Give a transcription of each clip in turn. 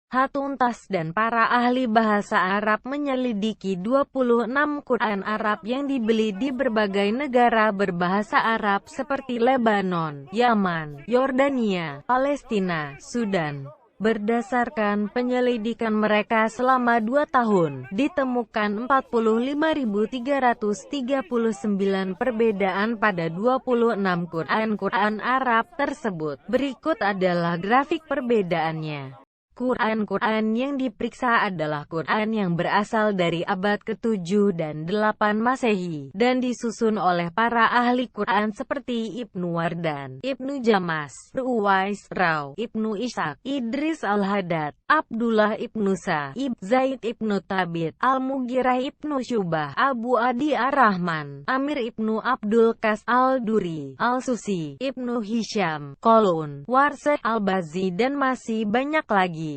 Hatuntas dan para ahli bahasa Arab menyelidiki 26 Quran Arab yang dibeli di berbagai negara berbahasa Arab seperti Lebanon, Yaman, Yordania, Palestina, Sudan. Berdasarkan penyelidikan mereka selama 2 tahun, ditemukan 45.339 perbedaan pada 26 Quran Arab tersebut. Berikut adalah grafik perbedaannya. Quran yang diperiksa adalah Quran yang berasal dari abad ke-7 dan 8 Masehi, dan disusun oleh para ahli Quran seperti Ibnu Wardan, Ibnu Jamas, Uwais, Raw, Ibnu Ishaq, Idris Al-Haddad, Abdullah Ibnu Sa'ib, Zaid Ibnu Thabit, Al-Mughirah Ibnu Syubah, Abu Adi Ar-Rahman, Amir Ibnu Abdul Qas, Al-Duri, Al-Susi, Ibnu Hisham, Qalun, Warsa, Al-Bazi dan masih banyak lagi.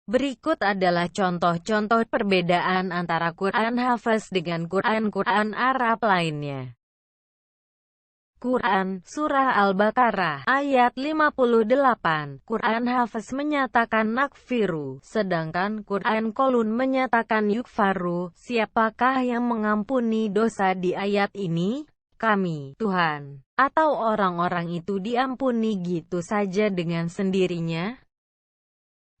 Berikut adalah contoh-contoh perbedaan antara Quran Hafiz dengan Quran Arab lainnya. Quran, Surah Al-Baqarah, ayat 58, Quran Hafiz menyatakan nakfiru, sedangkan Quran Qalun menyatakan yukfaru. Siapakah yang mengampuni dosa di ayat ini? Kami, Tuhan. Atau orang-orang itu diampuni gitu saja dengan sendirinya?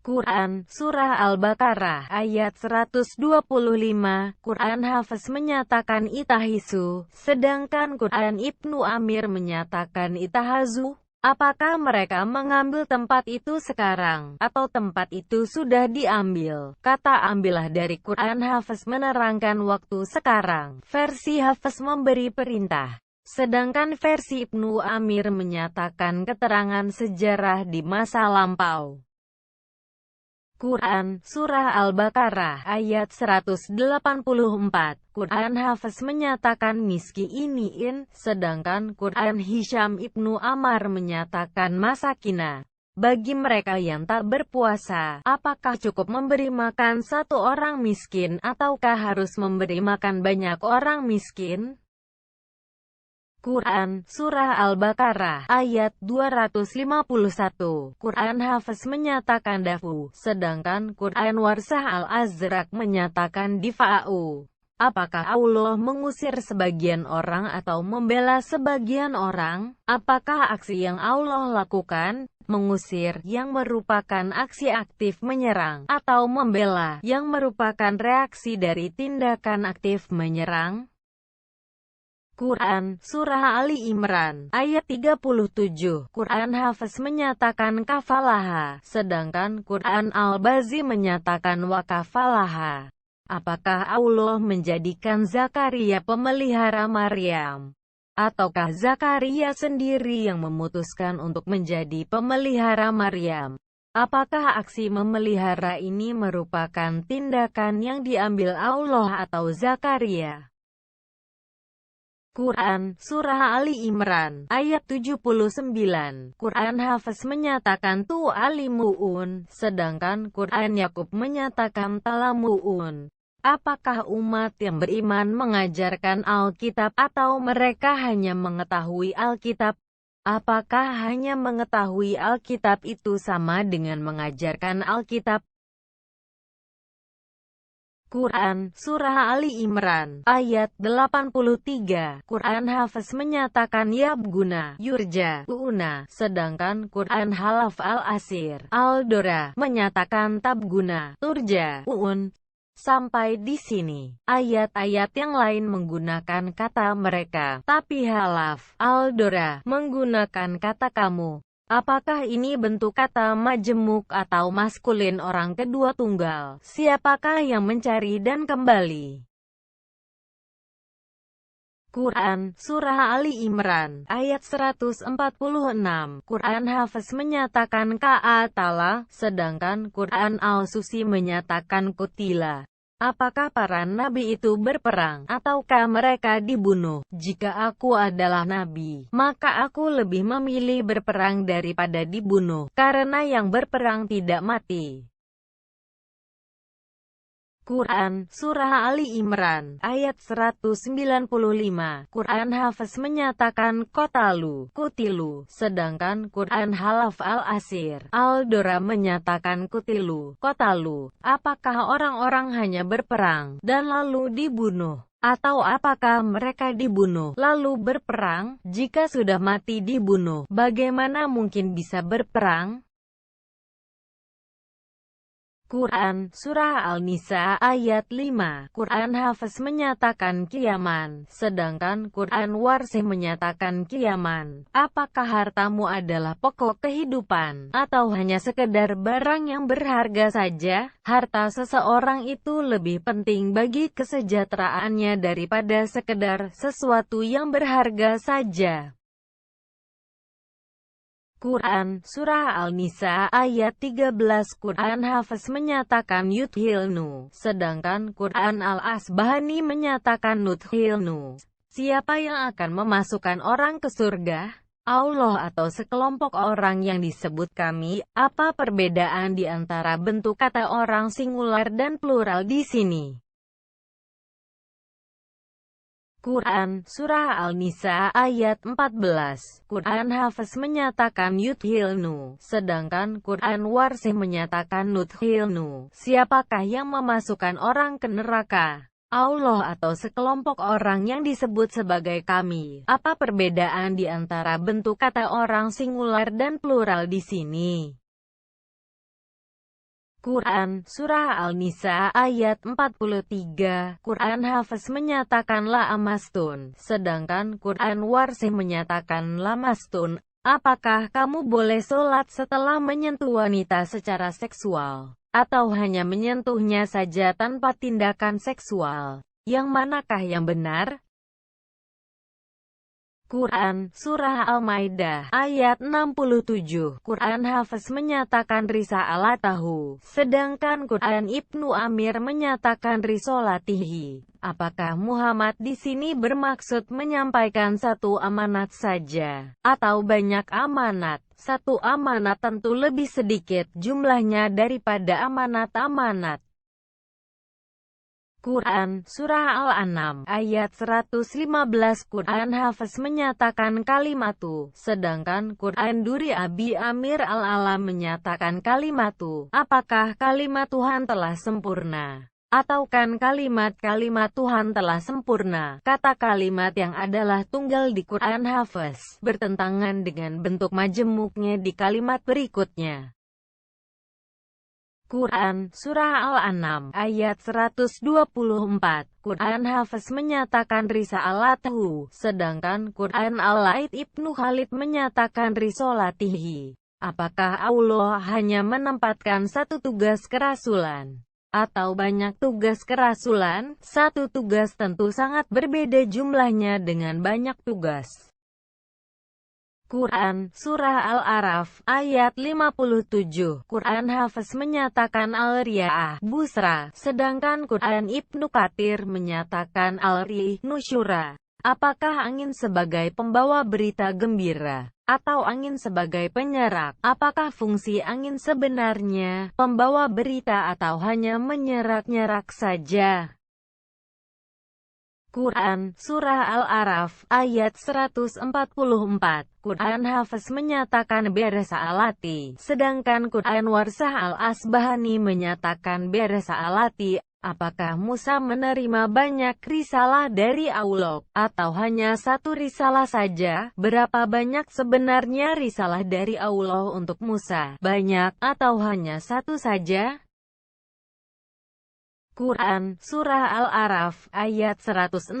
Quran, Surah Al-Baqarah, ayat 125, Quran Hafiz menyatakan itahisu, sedangkan Quran Ibnu Amir menyatakan itahazu. Apakah mereka mengambil tempat itu sekarang, atau tempat itu sudah diambil? Kata ambillah dari Quran Hafiz menerangkan waktu sekarang. Versi Hafiz memberi perintah. Sedangkan versi Ibnu Amir menyatakan keterangan sejarah di masa lampau. Quran, Surah Al-Baqarah, ayat 184, Quran Hafiz menyatakan miski iniin, sedangkan Quran Hisham Ibnu Ammar menyatakan masakina. Bagi mereka yang tak berpuasa, apakah cukup memberi makan satu orang miskin, ataukah harus memberi makan banyak orang miskin? Quran, Surah Al-Baqarah, ayat 251, Quran Hafiz menyatakan dafu, sedangkan Quran Warsah Al-Azraq menyatakan difa'u. Apakah Allah mengusir sebagian orang atau membela sebagian orang? Apakah aksi yang Allah lakukan, mengusir, yang merupakan aksi aktif menyerang, atau membela, yang merupakan reaksi dari tindakan aktif menyerang? Quran, Surah Ali Imran, ayat 37, Quran Hafiz menyatakan kafalaha, sedangkan Quran Al-Bazi menyatakan wakafalaha. Apakah Allah menjadikan Zakaria pemelihara Maryam? Ataukah Zakaria sendiri yang memutuskan untuk menjadi pemelihara Maryam? Apakah aksi memelihara ini merupakan tindakan yang diambil Allah atau Zakaria? Quran, Surah Ali Imran, ayat 79, Quran Hafiz menyatakan tu'alimu'un, sedangkan Quran Yakub menyatakan talamu'un. Apakah umat yang beriman mengajarkan Alkitab atau mereka hanya mengetahui Alkitab? Apakah hanya mengetahui Alkitab itu sama dengan mengajarkan Alkitab? Quran, Surah Ali Imran, ayat 83, Quran Hafiz menyatakan yabguna, yurja, uuna, sedangkan Quran Halaf Al-Asir, Al-Dora, menyatakan tabguna, turja, uun. Sampai di sini, ayat-ayat yang lain menggunakan kata mereka, tapi Halaf, Al-Dora, menggunakan kata kamu. Apakah ini bentuk kata majemuk atau maskulin orang kedua tunggal? Siapakah yang mencari dan kembali? Quran, Surah Ali Imran, ayat 146, Quran Hafiz menyatakan ka'atala, sedangkan Quran Al-Susi menyatakan kutila. Apakah para nabi itu berperang, ataukah mereka dibunuh? Jika aku adalah nabi, maka aku lebih memilih berperang daripada dibunuh, karena yang berperang tidak mati. Quran, Surah Ali Imran, ayat 195. Quran Hafiz menyatakan Qatalu, Kutilu, sedangkan Quran Halaf Al-Asir, Al-Dora menyatakan Kutilu, Qatalu. Apakah orang-orang hanya berperang, dan lalu dibunuh? Atau apakah mereka dibunuh, lalu berperang? Jika sudah mati dibunuh, bagaimana mungkin bisa berperang? Quran, Surah Al-Nisa, ayat 5. Quran Hafiz menyatakan Qiyaman, sedangkan Quran Warsih menyatakan Qiyaman. Apakah hartamu adalah pokok kehidupan, atau hanya sekedar barang yang berharga saja? Harta seseorang itu lebih penting bagi kesejahteraannya daripada sekedar sesuatu yang berharga saja. Quran, Surah Al-Nisa, ayat 13. Quran Hafiz menyatakan Yudhilnu, sedangkan Quran Al-Asbahani menyatakan Nudhilnu. Siapa yang akan memasukkan orang ke surga? Allah atau sekelompok orang yang disebut kami? Apa perbedaan di antara bentuk kata orang singular dan plural di sini? Quran, Surah Al-Nisa, ayat 14. Quran Hafiz menyatakan Yudhilnu, sedangkan Quran Warsih menyatakan Nudhilnu. Siapakah yang memasukkan orang ke neraka? Allah atau sekelompok orang yang disebut sebagai kami? Apa perbedaan di antara bentuk kata orang singular dan plural di sini? Quran, Surah Al-Nisa, ayat 43. Quran Hafiz menyatakan La'amastun, sedangkan Quran Warsih menyatakan Lamastun. Apakah kamu boleh sholat setelah menyentuh wanita secara seksual? Atau hanya menyentuhnya saja tanpa tindakan seksual? Yang manakah yang benar? Quran, Surah Al-Maidah, ayat 67. Quran Hafiz menyatakan Risa'alatahu, sedangkan Quran Ibnu Amir menyatakan Risolatihi. Apakah Muhammad di sini bermaksud menyampaikan satu amanat saja, atau banyak amanat? Satu amanat tentu lebih sedikit jumlahnya daripada amanat-amanat. Quran, Surah Al-An'am, ayat 115. Quran Hafiz menyatakan kalimatu, sedangkan Quran Duri Abi Amir Al-Alam menyatakan kalimatu. Apakah kalimat Tuhan telah sempurna? Atau kan kalimat-kalimat Tuhan telah sempurna? Kata kalimat yang adalah tunggal di Quran Hafiz bertentangan dengan bentuk majemuknya di kalimat berikutnya. Quran, Surah Al-An'am, ayat 124. Quran Hafiz menyatakan Risa'alatahu, sedangkan Quran Al-Laid Ibnu Khalid menyatakan Risolatihi. Apakah Allah hanya menempatkan satu tugas kerasulan? Atau banyak tugas kerasulan? Satu tugas tentu sangat berbeda jumlahnya dengan banyak tugas. Quran, Surah Al-Araf, ayat 57. Quran Hafiz menyatakan Al-Riya'ah, Busra, sedangkan Quran Ibnu Katsir menyatakan Al-Ri, Nusyura. Apakah angin sebagai pembawa berita gembira, atau angin sebagai penyerak? Apakah fungsi angin sebenarnya pembawa berita atau hanya menyerak-nyerak saja? Quran, Surah Al-Araf, ayat 144. Quran Hafiz menyatakan Beresa'alati, sedangkan Quran Warsah Al-Asbahani menyatakan Beresa'alati. Apakah Musa menerima banyak risalah dari Allah, atau hanya satu risalah saja? Berapa banyak sebenarnya risalah dari Allah untuk Musa? Banyak, atau hanya satu saja? Quran, Surah Al-Araf, ayat 161.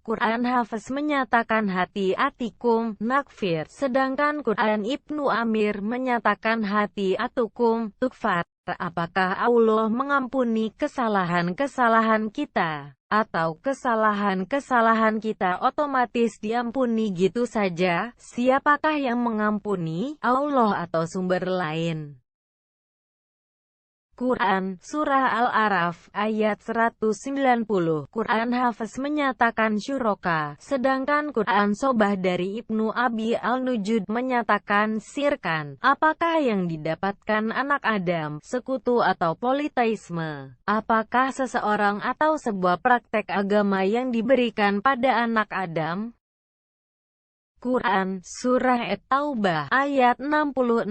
Quran Hafiz menyatakan hati-atikum, nakfir, sedangkan Quran Ibnu Amir menyatakan hati-atukum, tukfar. Apakah Allah mengampuni kesalahan-kesalahan kita? Atau kesalahan-kesalahan kita otomatis diampuni gitu saja? Siapakah yang mengampuni? Allah atau sumber lain? Quran, Surah Al-A'raf, ayat 190. Quran Hafiz menyatakan syuroka, sedangkan Quran Sobah dari Ibnu Abi Al-Nujud menyatakan sirkan. Apakah yang didapatkan anak Adam, sekutu atau politeisme? Apakah seseorang atau sebuah praktek agama yang diberikan pada anak Adam? Quran, Surah At-Taubah, ayat 66.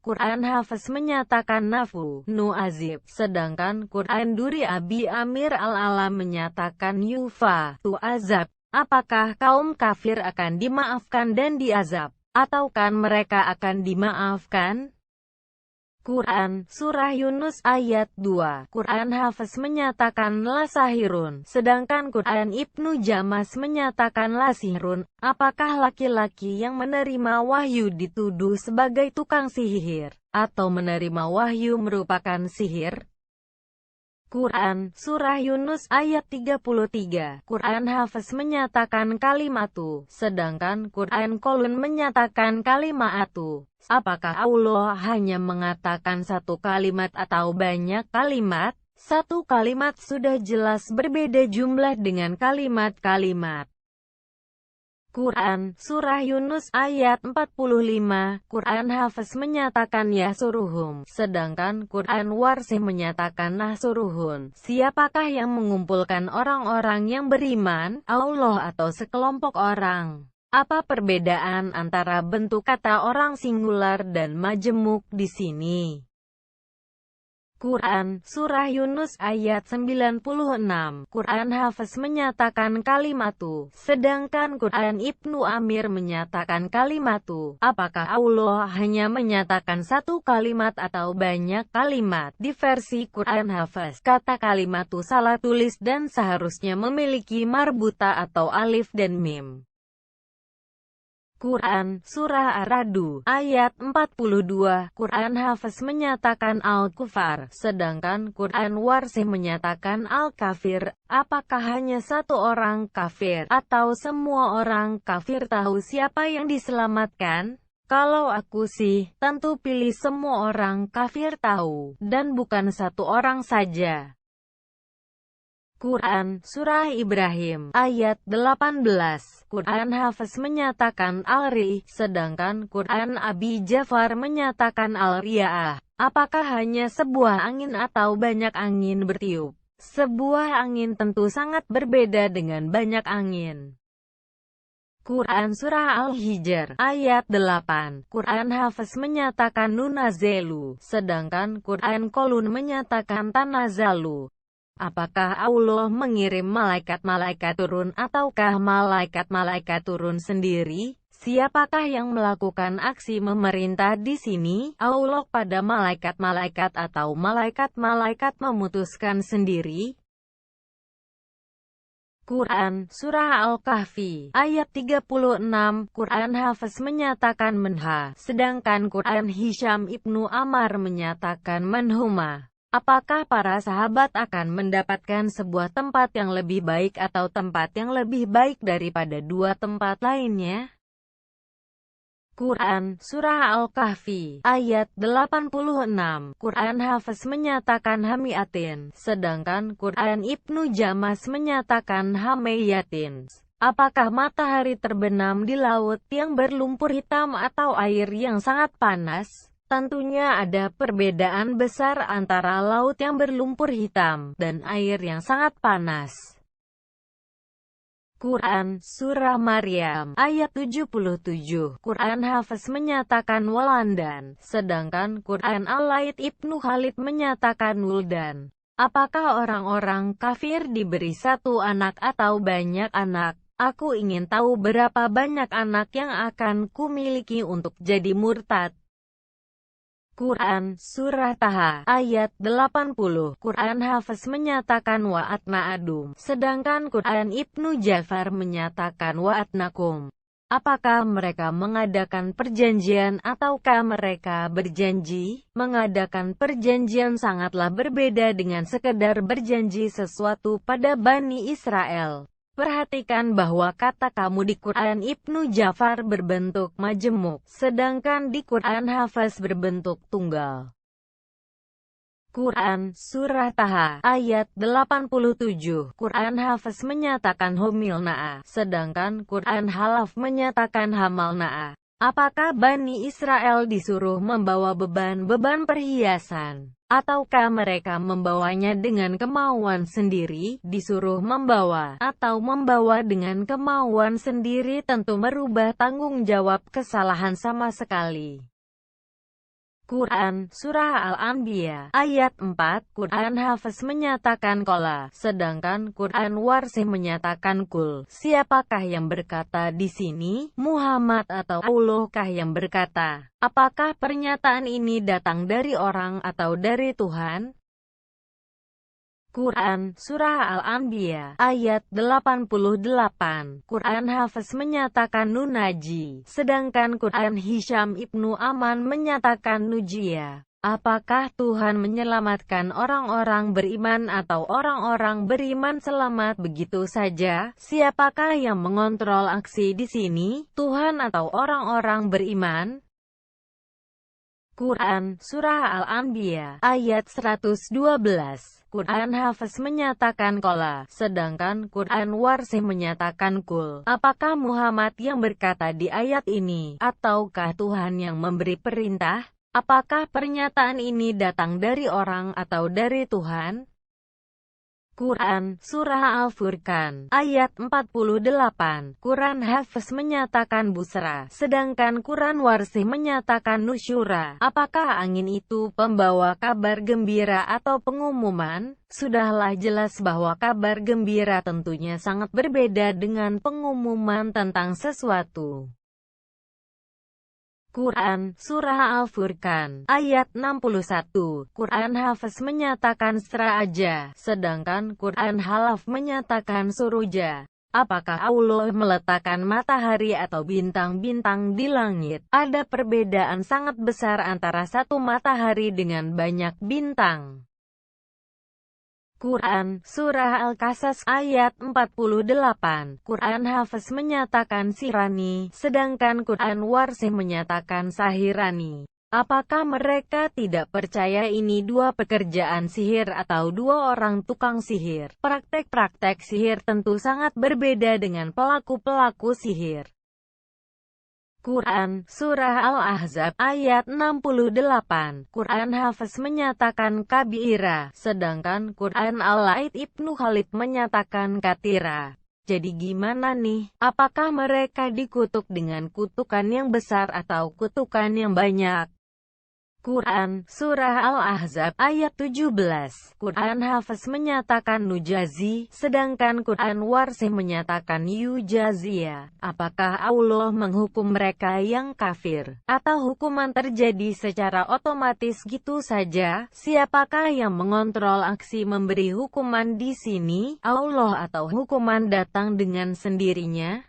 Quran Hafiz menyatakan nafu, nu azib, sedangkan Quran Duri Abi Amir Al-Alam menyatakan yufa, tu azab. Apakah kaum kafir akan dimaafkan dan diazab, ataukah mereka akan dimaafkan? Quran, Surah Yunus ayat 2. Quran Hafiz menyatakan la sahirun, sedangkan Quran Ibnu Jamas menyatakan la sihirun. Apakah laki-laki yang menerima wahyu dituduh sebagai tukang sihir, atau menerima wahyu merupakan sihir? Quran, Surah Yunus ayat 33. Quran Hafiz menyatakan kalimatu, sedangkan Quran Kolun menyatakan kalimatu. Apakah Allah hanya mengatakan satu kalimat atau banyak kalimat? Satu kalimat sudah jelas berbeda jumlah dengan kalimat-kalimat. Quran, Surah Yunus ayat 45. Quran Hafiz menyatakan yasuruhum, sedangkan Quran Warsih menyatakan nahsuruhun. Siapakah yang mengumpulkan orang-orang yang beriman, Allah atau sekelompok orang? Apa perbedaan antara bentuk kata orang singular dan majemuk di sini? Quran, Surah Yunus ayat 96. Quran Hafiz menyatakan kalimatu, sedangkan Quran Ibnu Amir menyatakan kalimatu. Apakah Allah hanya menyatakan satu kalimat atau banyak kalimat? Di versi Quran Hafiz, kata kalimatu salah tulis dan seharusnya memiliki marbuta atau alif dan mim. Quran, Surah Ar-Ra'd, ayat 42. Quran Hafiz menyatakan Al-Kufar, sedangkan Quran Warsih menyatakan Al-Kafir. Apakah hanya satu orang kafir, atau semua orang kafir tahu siapa yang diselamatkan? Kalau aku sih, tentu pilih semua orang kafir tahu, dan bukan satu orang saja. Quran, Surah Ibrahim, ayat 18. Quran Hafiz menyatakan Al-Ri, sedangkan Quran Abi Ja'far menyatakan Al-Riya'ah. Apakah hanya sebuah angin atau banyak angin bertiup? Sebuah angin tentu sangat berbeda dengan banyak angin. Quran Surah Al-Hijr, ayat 8. Quran Hafiz menyatakan Nunazelu, sedangkan Quran Kolun menyatakan Tanazalu. Apakah Allah mengirim malaikat-malaikat turun ataukah malaikat-malaikat turun sendiri? Siapakah yang melakukan aksi memerintah di sini? Allah pada malaikat-malaikat atau malaikat-malaikat memutuskan sendiri? Quran, Surah Al-Kahfi, ayat 36. Quran Hafiz menyatakan menha, sedangkan Quran Hisham Ibnu Ammar menyatakan menhuma. Apakah para sahabat akan mendapatkan sebuah tempat yang lebih baik atau tempat yang lebih baik daripada dua tempat lainnya? Quran, Surah Al-Kahfi, ayat 86. Quran Hafiz menyatakan hamiatin, sedangkan Quran Ibnu Jamas menyatakan hamayatin. Apakah matahari terbenam di laut yang berlumpur hitam atau air yang sangat panas? Tentunya ada perbedaan besar antara laut yang berlumpur hitam dan air yang sangat panas. Quran, Surah Maryam, ayat 77. Quran Hafiz menyatakan walandan, sedangkan Quran Al-Laith Ibnu Khalid menyatakan wuldan. Apakah orang-orang kafir diberi satu anak atau banyak anak? Aku ingin tahu berapa banyak anak yang akan kumiliki untuk jadi murtad. Quran, Surah Taha, ayat 80. Quran Hafiz menyatakan wa'atna adum, sedangkan Quran Ibnu Ja'far menyatakan wa'atnakum. Apakah mereka mengadakan perjanjian ataukah mereka berjanji? Mengadakan perjanjian sangatlah berbeda dengan sekedar berjanji sesuatu pada Bani Israel. Perhatikan bahwa kata kamu di Quran Ibnu Ja'far berbentuk majemuk, sedangkan di Quran Hafiz berbentuk tunggal. Quran Surah Taha ayat 87. Quran Hafiz menyatakan Humilna'a, sedangkan Quran Halaf menyatakan Hamalna'a. Apakah Bani Israel disuruh membawa beban-beban perhiasan? Ataukah mereka membawanya dengan kemauan sendiri? Disuruh membawa, atau membawa dengan kemauan sendiri tentu merubah tanggung jawab kesalahan sama sekali. Quran Surah Al-Anbiya ayat 4. Quran Hafiz menyatakan Qala, sedangkan Quran Warsih menyatakan Kul. Siapakah yang berkata di sini? Muhammad atau Allahkah yang berkata? Apakah pernyataan ini datang dari orang atau dari Tuhan? Quran Surah Al-Anbiya ayat 88. Quran Hafiz menyatakan Nunaji, sedangkan Quran Hisham ibnu Aman menyatakan Nujia. Apakah Tuhan menyelamatkan orang-orang beriman atau orang-orang beriman selamat begitu saja? Siapakah yang mengontrol aksi di sini? Tuhan atau orang-orang beriman? Quran Surah Al-Anbiya ayat 112. Quran Hafiz menyatakan Qala, sedangkan Quran Warsih menyatakan Kul. Apakah Muhammad yang berkata di ayat ini, ataukah Tuhan yang memberi perintah? Apakah pernyataan ini datang dari orang atau dari Tuhan? Quran Surah Al-Furqan ayat 48. Quran Hafiz menyatakan Busra, sedangkan Quran Warsih menyatakan Nusyura. Apakah angin itu pembawa kabar gembira atau pengumuman? Sudahlah jelas bahwa kabar gembira tentunya sangat berbeda dengan pengumuman tentang sesuatu. Quran Surah Al-Furqan ayat 61. Quran Hafiz menyatakan Sra'aja, sedangkan Quran Halaf menyatakan Suruja. Apakah Allah meletakkan matahari atau bintang-bintang di langit? Ada perbedaan sangat besar antara satu matahari dengan banyak bintang. Quran Surah Al-Qasas ayat 48. Quran Hafiz menyatakan Sirani, sedangkan Quran Warsih menyatakan Sahirani. Apakah mereka tidak percaya ini dua pekerjaan sihir atau dua orang tukang sihir? Praktek-praktek sihir tentu sangat berbeda dengan pelaku-pelaku sihir. Quran Surah Al-Ahzab ayat 68. Quran Hafiz menyatakan Kabira, sedangkan Quran Al-Laid Ibnu Khalid menyatakan Katira. Jadi gimana nih? Apakah mereka dikutuk dengan kutukan yang besar atau kutukan yang banyak? Quran Surah Al-Ahzab ayat 17. Quran Hafiz menyatakan Nujazi, sedangkan Quran Warsih menyatakan Yujazia. Apakah Allah menghukum mereka yang kafir? Atau hukuman terjadi secara otomatis gitu saja? Siapakah yang mengontrol aksi memberi hukuman di sini? Allah atau hukuman datang dengan sendirinya?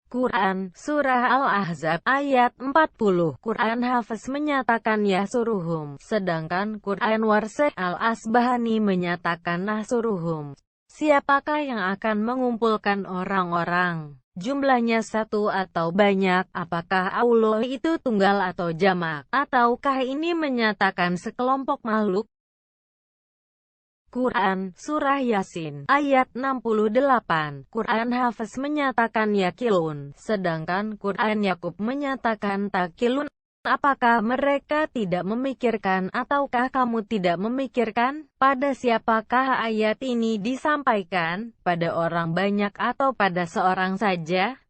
Quran Surah Al-Ahzab ayat 40. Quran Hafiz menyatakan Yasuruhum, sedangkan Quran Warsih Al-Asbahani menyatakan Nasuruhum. Siapakah yang akan mengumpulkan orang-orang? Jumlahnya satu atau banyak? Apakah Allah itu tunggal atau jamak? Ataukah ini menyatakan sekelompok makhluk? Quran Surah Yasin ayat 68. Quran Hafiz menyatakan Yakilun, sedangkan Quran Yakub menyatakan Takilun. Apakah mereka tidak memikirkan ataukah kamu tidak memikirkan? Pada siapakah ayat ini disampaikan? Pada orang banyak atau pada seorang saja?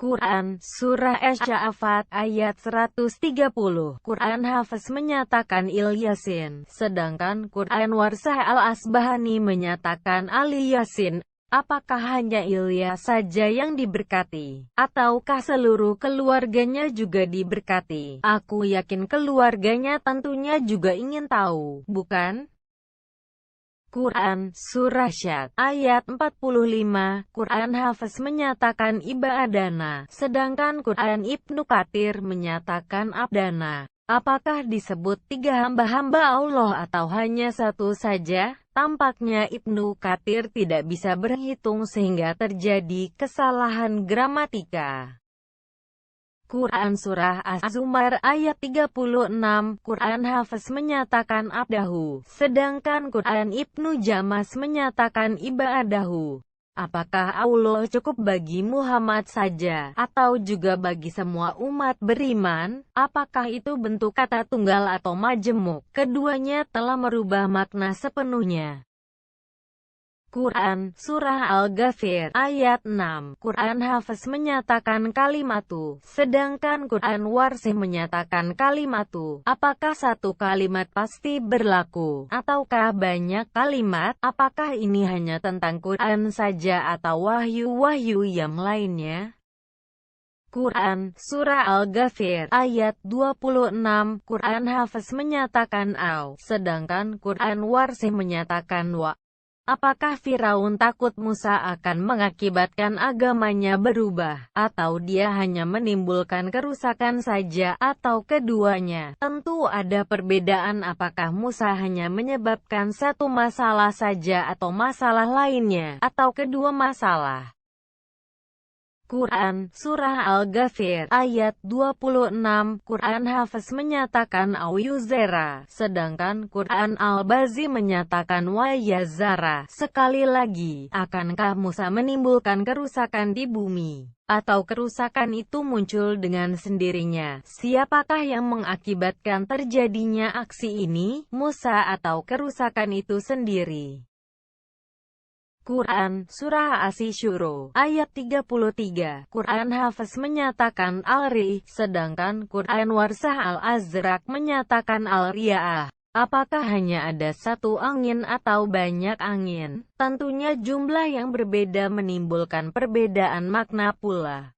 Quran Surah Asy-Sya'afat ayat 130. Quran Hafiz menyatakan Yasin, sedangkan Quran Warsih Al-Asbahani menyatakan Ali Yasin. Apakah hanya Ilyas saja yang diberkati? Ataukah seluruh keluarganya juga diberkati? Aku yakin keluarganya tentunya juga ingin tahu, bukan? Quran Surah Syad ayat 45. Quran Hafiz menyatakan Ibadana, sedangkan Quran Ibnu Katsir menyatakan Abdana. Apakah disebut tiga hamba-hamba Allah atau hanya satu saja? Tampaknya Ibnu Katsir tidak bisa berhitung sehingga terjadi kesalahan gramatika. Quran Surah Az-Zumar ayat 36, Quran Hafiz menyatakan abdahu, sedangkan Quran Ibnu Jamas menyatakan ibadahu. Apakah Allah cukup bagi Muhammad saja, atau juga bagi semua umat beriman? Apakah itu bentuk kata tunggal atau majemuk? Keduanya telah merubah makna sepenuhnya. Quran Surah Al-Ghafir ayat 6, Quran Hafiz menyatakan kalimatu, sedangkan Quran Warsih menyatakan kalimatu. Apakah satu kalimat pasti berlaku, ataukah banyak kalimat? Apakah ini hanya tentang Quran saja atau wahyu-wahyu yang lainnya? Quran Surah Al-Ghafir ayat 26, Quran Hafiz menyatakan au, sedangkan Quran Warsih menyatakan wa. Apakah Firaun takut Musa akan mengakibatkan agamanya berubah, atau dia hanya menimbulkan kerusakan saja, atau keduanya? Tentu ada perbedaan, apakah Musa hanya menyebabkan satu masalah saja atau masalah lainnya, atau kedua masalah. Quran Surah Al-Ghafir ayat 26, Quran Hafiz menyatakan Awyuzera, sedangkan Quran Al-Bazi menyatakan Wayazara. Sekali lagi, akankah Musa menimbulkan kerusakan di bumi? Atau kerusakan itu muncul dengan sendirinya? Siapakah yang mengakibatkan terjadinya aksi ini, Musa atau kerusakan itu sendiri? Quran Surah Asy-Syura ayat 33, Quran Hafiz menyatakan Al-Ri, sedangkan Quran Warsah Al-Azraq menyatakan Al-Riya'ah. Apakah hanya ada satu angin atau banyak angin? Tentunya jumlah yang berbeda menimbulkan perbedaan makna pula.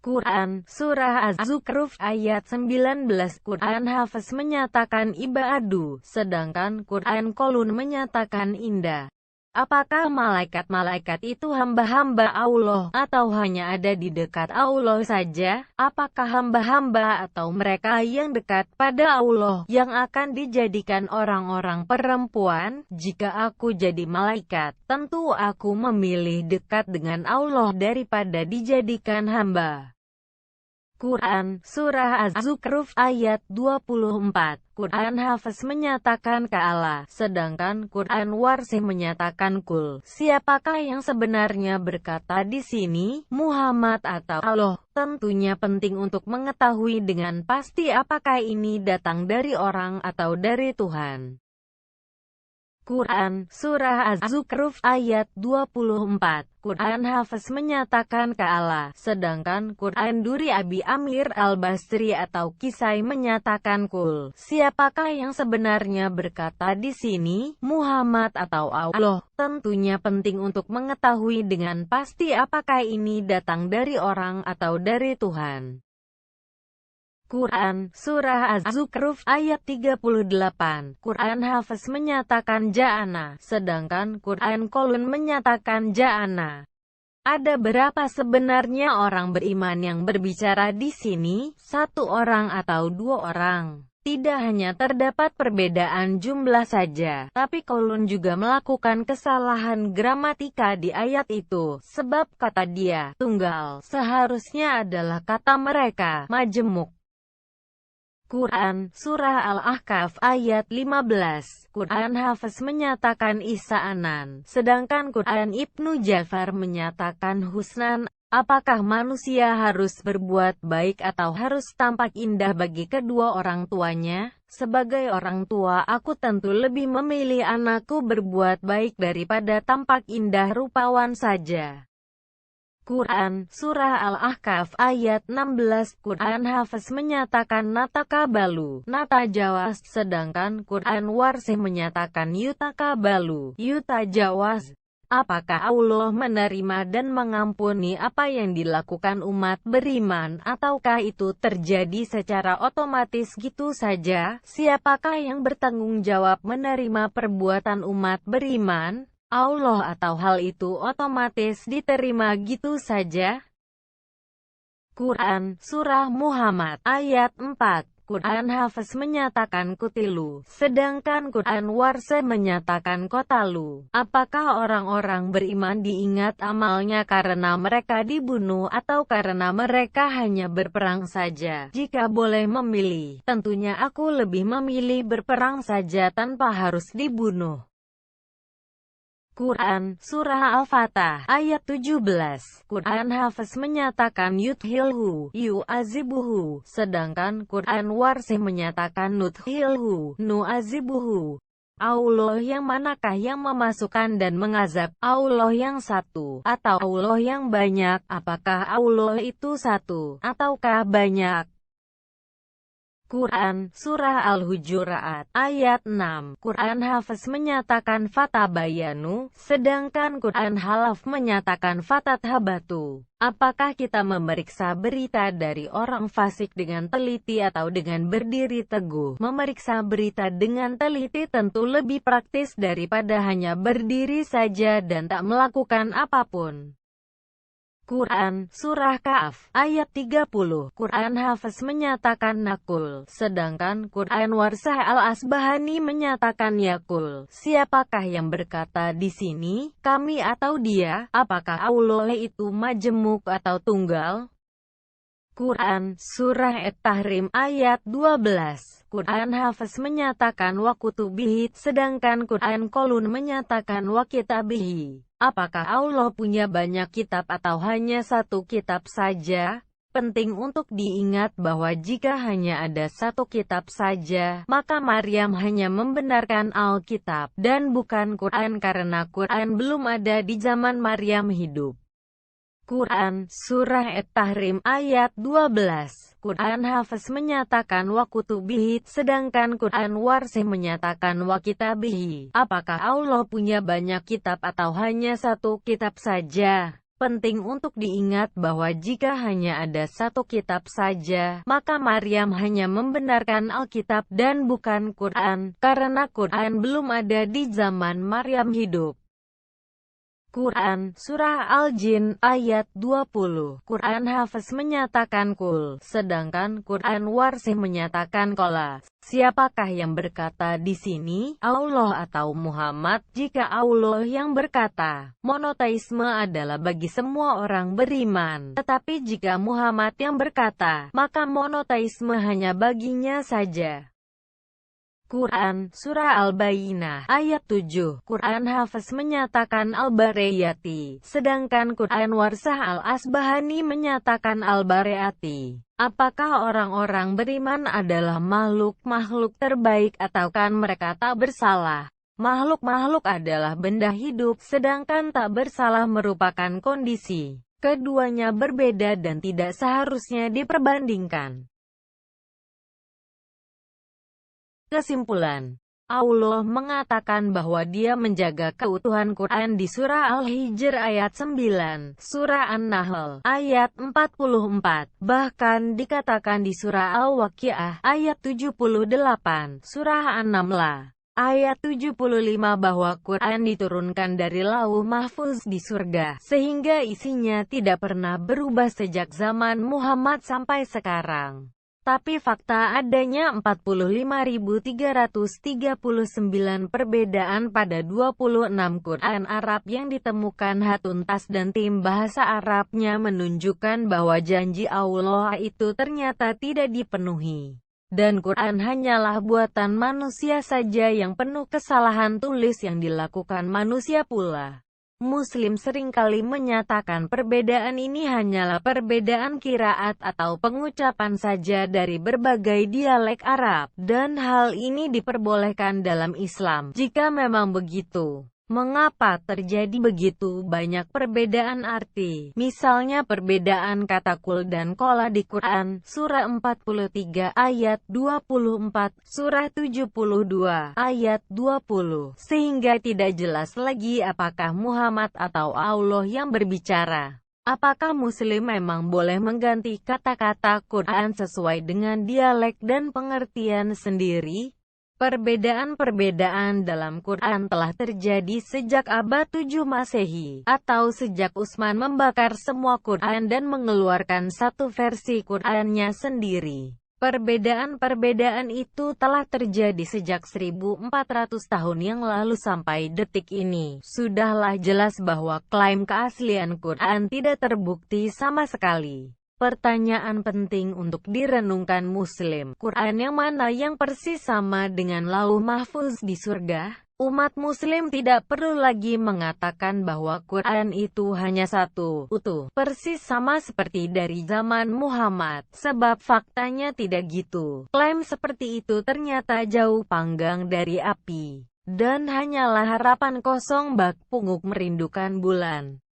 Quran Surah Az-Zukhruf ayat 19, Quran Hafiz menyatakan ibadu, sedangkan Quran Qulun menyatakan indah. Apakah malaikat-malaikat itu hamba-hamba Allah, atau hanya ada di dekat Allah saja? Apakah hamba-hamba atau mereka yang dekat pada Allah, yang akan dijadikan orang-orang perempuan? Jika aku jadi malaikat, tentu aku memilih dekat dengan Allah daripada dijadikan hamba. Quran Surah Az-Zukhruf ayat 24, Quran Hafiz menyatakan Ka'ala, sedangkan Quran Warsih menyatakan Kul. Siapakah yang sebenarnya berkata di sini, Muhammad atau Allah? Tentunya penting untuk mengetahui dengan pasti apakah ini datang dari orang atau dari Tuhan. Quran Surah Az-Zukhruf ayat 24, Quran Hafiz menyatakan Ka'ala, sedangkan Quran Duri Abi Amir Al-Basri atau Kisai menyatakan Kul. Siapakah yang sebenarnya berkata di sini, Muhammad atau Allah? Tentunya penting untuk mengetahui dengan pasti apakah ini datang dari orang atau dari Tuhan. Quran Surah Az-Zukhruf ayat 38, Quran Hafiz menyatakan Ja'ana, sedangkan Quran Qulun menyatakan Ja'ana. Ada berapa sebenarnya orang beriman yang berbicara di sini? Satu orang atau dua orang? Tidak hanya terdapat perbedaan jumlah saja, tapi Qulun juga melakukan kesalahan gramatika di ayat itu, sebab kata dia, tunggal, seharusnya adalah kata mereka, majemuk. Quran Surah Al-Ahqaf ayat 15, Quran Hafiz menyatakan Ihsanan, sedangkan Quran Ibnu Jafar menyatakan Husnan. Apakah manusia harus berbuat baik atau harus tampak indah bagi kedua orang tuanya? Sebagai orang tua, aku tentu lebih memilih anakku berbuat baik daripada tampak indah rupawan saja. Quran Surah Al-Ahqaf ayat 16, Quran Hafiz menyatakan natakabalu, natajawas, sedangkan Quran Warsih menyatakan yutakabalu, yutajawaz. Apakah Allah menerima dan mengampuni apa yang dilakukan umat beriman, ataukah itu terjadi secara otomatis gitu saja? Siapakah yang bertanggung jawab menerima perbuatan umat beriman? Allah atau hal itu otomatis diterima gitu saja? Quran Surah Muhammad ayat 4, Quran Hafiz menyatakan kutilu, sedangkan Quran Warse menyatakan kotalu. Apakah orang-orang beriman diingat amalnya karena mereka dibunuh atau karena mereka hanya berperang saja? Jika boleh memilih, tentunya aku lebih memilih berperang saja tanpa harus dibunuh. Quran, Surah Al-Fatah, ayat 17. Quran Hafiz menyatakan yudhilhu, yu'azibuhu, sedangkan Quran Warsih menyatakan nudhilhu, nu'azibuhu. Allah yang manakah yang memasukkan dan mengazab? Allah yang satu, atau Allah yang banyak? Apakah Allah itu satu, ataukah banyak? Quran, Surah Al-Hujurat, ayat 6. Quran Hafiz menyatakan fatabayanu, sedangkan Quran Halaf menyatakan fatathabatu. Apakah kita memeriksa berita dari orang fasik dengan teliti atau dengan berdiri teguh? Memeriksa berita dengan teliti tentu lebih praktis daripada hanya berdiri saja dan tak melakukan apapun. Quran, Surah Ka'af, ayat 30. Quran Hafiz menyatakan nakul, sedangkan Quran Warsah Al-Asbahani menyatakan yakul. Siapakah yang berkata di sini, kami atau dia? Apakah Allah itu majemuk atau tunggal? Quran, Surah At-Tahrim, ayat 12. Quran Hafiz menyatakan wa kutubihi, sedangkan Quran Qolun menyatakan wa kitabihi. Apakah Allah punya banyak kitab atau hanya satu kitab saja? Penting untuk diingat bahwa jika hanya ada satu kitab saja, maka Maryam hanya membenarkan Alkitab, dan bukan Quran karena Quran belum ada di zaman Maryam hidup. Quran, Surah At-Tahrim, ayat 12. Quran Hafiz menyatakan wa kutubihi, sedangkan Quran Warsih menyatakan wa kitabihi. Apakah Allah punya banyak kitab atau hanya satu kitab saja? Penting untuk diingat bahwa jika hanya ada satu kitab saja, maka Maryam hanya membenarkan Alkitab dan bukan Quran, karena Quran belum ada di zaman Maryam hidup. Quran, Surah Al-Jin, ayat 20. Quran Hafiz menyatakan kul, sedangkan Quran Warsih menyatakan kola. Siapakah yang berkata di sini, Allah atau Muhammad? Jika Allah yang berkata, monoteisme adalah bagi semua orang beriman. Tetapi jika Muhammad yang berkata, maka monoteisme hanya baginya saja. Quran, Surah Al-Bayyinah, ayat 7. Quran Hafiz menyatakan Al-Bareiyati, sedangkan Quran Warsah Al-Asbahani menyatakan Al-Bareati. Apakah orang-orang beriman adalah makhluk-makhluk terbaik ataukah mereka tak bersalah? Makhluk-makhluk adalah benda hidup, sedangkan tak bersalah merupakan kondisi. Keduanya berbeda dan tidak seharusnya diperbandingkan. Kesimpulan, Allah mengatakan bahwa Dia menjaga keutuhan Quran di Surah Al-Hijr ayat 9, Surah An-Nahl ayat 44, bahkan dikatakan di Surah Al-Waqiah ayat 78, Surah An-Naml ayat 75 bahwa Quran diturunkan dari Lauh Mahfuz di surga, sehingga isinya tidak pernah berubah sejak zaman Muhammad sampai sekarang. Tapi fakta adanya 45.339 perbedaan pada 26 Quran Arab yang ditemukan Hatuntas dan tim bahasa Arabnya menunjukkan bahwa janji Allah itu ternyata tidak dipenuhi. Dan Quran hanyalah buatan manusia saja yang penuh kesalahan tulis yang dilakukan manusia pula. Muslim seringkali menyatakan perbedaan ini hanyalah perbedaan qiraat atau pengucapan saja dari berbagai dialek Arab, dan hal ini diperbolehkan dalam Islam. Jika memang begitu, mengapa terjadi begitu banyak perbedaan arti? Misalnya perbedaan kata kul dan kola di Quran, surah 43 ayat 24, surah 72 ayat 20, sehingga tidak jelas lagi apakah Muhammad atau Allah yang berbicara. Apakah Muslim memang boleh mengganti kata-kata Quran sesuai dengan dialek dan pengertian sendiri? Perbedaan-perbedaan dalam Quran telah terjadi sejak abad 7 Masehi, atau sejak Utsman membakar semua Quran dan mengeluarkan satu versi Qurannya sendiri. Perbedaan-perbedaan itu telah terjadi sejak 1400 tahun yang lalu sampai detik ini. Sudahlah jelas bahwa klaim keaslian Quran tidak terbukti sama sekali. Pertanyaan penting untuk direnungkan Muslim, Quran yang mana yang persis sama dengan Lauh Mahfuz di surga? Umat Muslim tidak perlu lagi mengatakan bahwa Quran itu hanya satu, utuh, persis sama seperti dari zaman Muhammad, sebab faktanya tidak gitu. Klaim seperti itu ternyata jauh panggang dari api, dan hanyalah harapan kosong bak punguk merindukan bulan.